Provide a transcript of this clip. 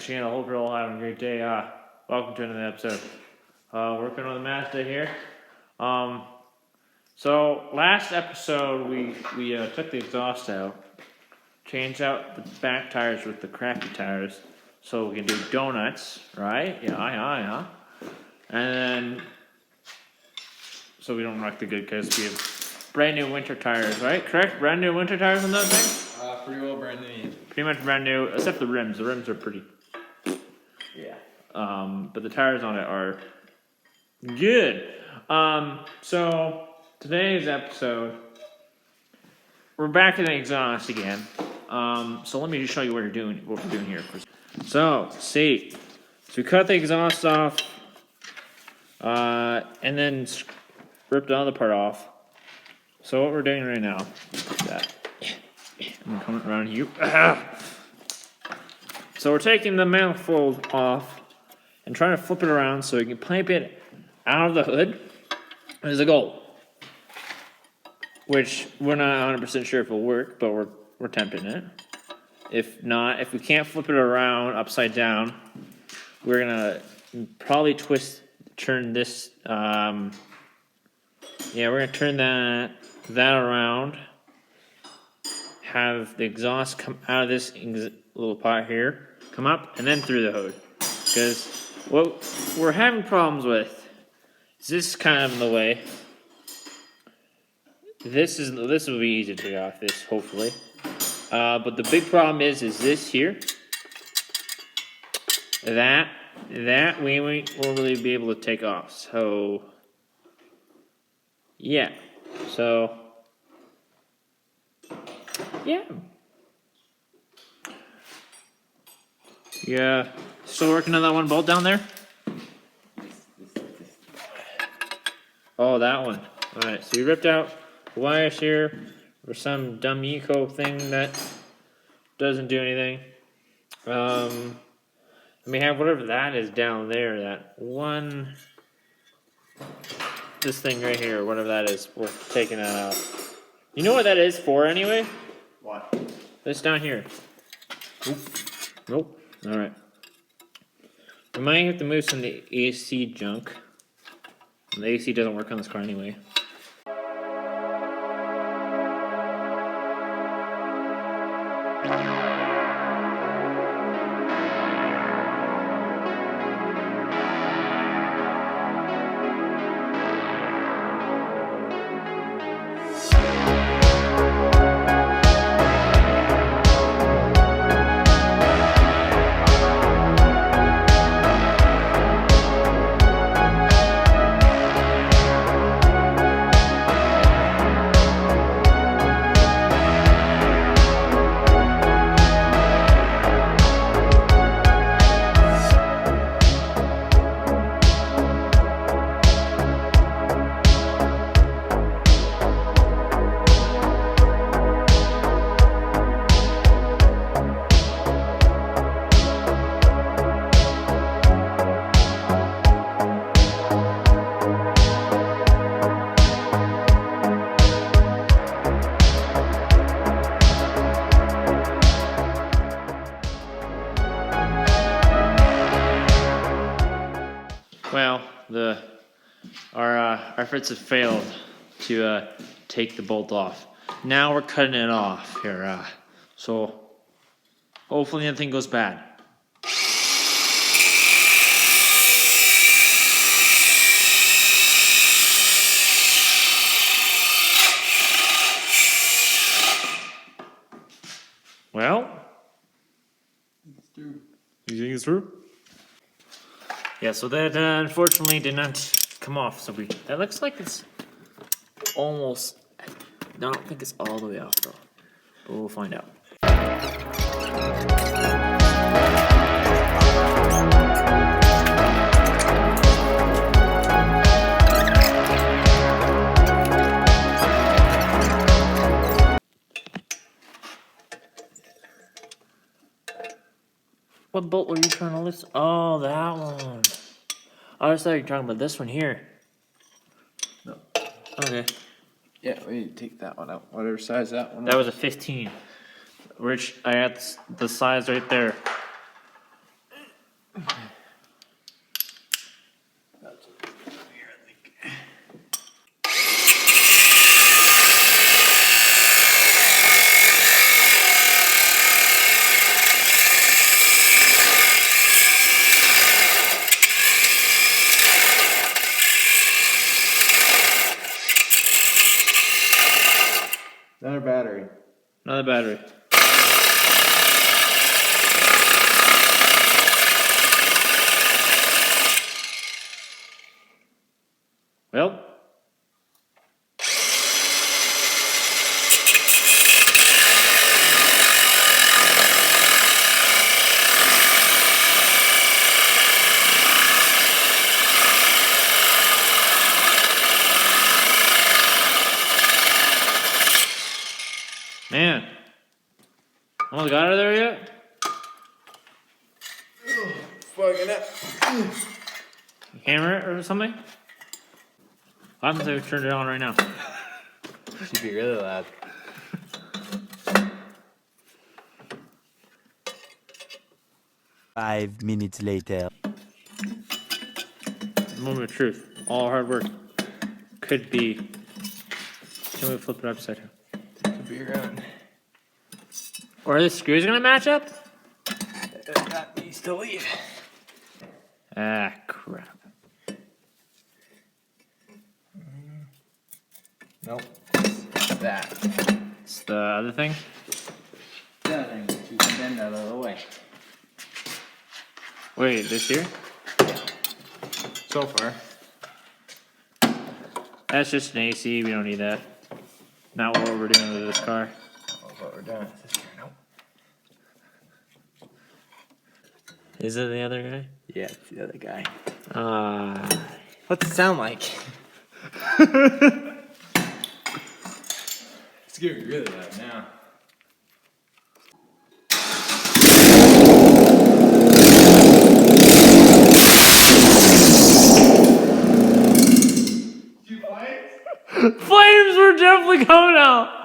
channel. Hope you're all having a great day. Welcome to another episode. Working on the Mazda here. So last episode we took the exhaust out, changed out the back tires with the crappy tires, so we can do donuts, right? Yeah. And then so we don't wreck the good because we have brand new winter tires, right? Correct? Brand new winter tires on that thing. Pretty well brand new. Pretty much brand new, except the rims. The rims are pretty. Yeah. But the tires on it are good. So today's episode, we're back in the exhaust again. So let me just show you what we're doing here. So we cut the exhaust off, and then ripped the other part off. So what we're doing right now is that. I'm coming around you. So we're taking the manifold off and trying to flip it around so we can pipe it out of the hood as a goal. Which we're not 100% sure if it'll work, but we're attempting it. If not, if we can't flip it around upside down, we're gonna probably turn this. We're gonna turn that around. Have the exhaust come out of this little pot here, come up, and then through the hood. Because what we're having problems with is this kind of in the way. This will be easy to take off. This hopefully, but the big problem is this here. That we won't really be able to take off. So yeah, Yeah. Still working on that one bolt down there? Oh, that one. Alright, so we ripped out the wires here for some dumb eco thing that doesn't do anything. And we have whatever that is down there, that one, this thing right here, whatever that is, we're taking that out. You know what that is for anyway? What? This down here. Nope. Alright. We might have to move some of the AC junk. And the AC doesn't work on this car anyway. Well, our efforts have failed to take the bolt off. Now we're cutting it off here. So hopefully nothing goes bad. Well, you think it's true? Yeah, so that unfortunately did not come off. So that looks like it's almost. I don't think it's all the way off though, but we'll find out. What bolt were you trying to listen? Oh, that one. I thought you were talking about this one here. No. Okay. Yeah, we need to take that one out. Whatever size that one That was a 15. Rich, I had the size right there. Another battery. Well. Man. Almost got her there yet? Fucking up. Hammer it or something? What happens if I turn it on right now? Should be really loud. Five minutes later. Moment of truth. All our hard work could be. Can we flip it upside down? Could be around. Or are the screws gonna match up? That needs to leave. Ah, crap. Nope. That. It's the other thing? That thing. You can bend that out of the way. Wait, this here? So far. That's just an AC. We don't need that. Not what we're doing with this car. That's what we're doing. This here. Nope. Is it the other guy? Yeah, it's the other guy. What's it sound like? It's getting really loud now. Flames were definitely coming out.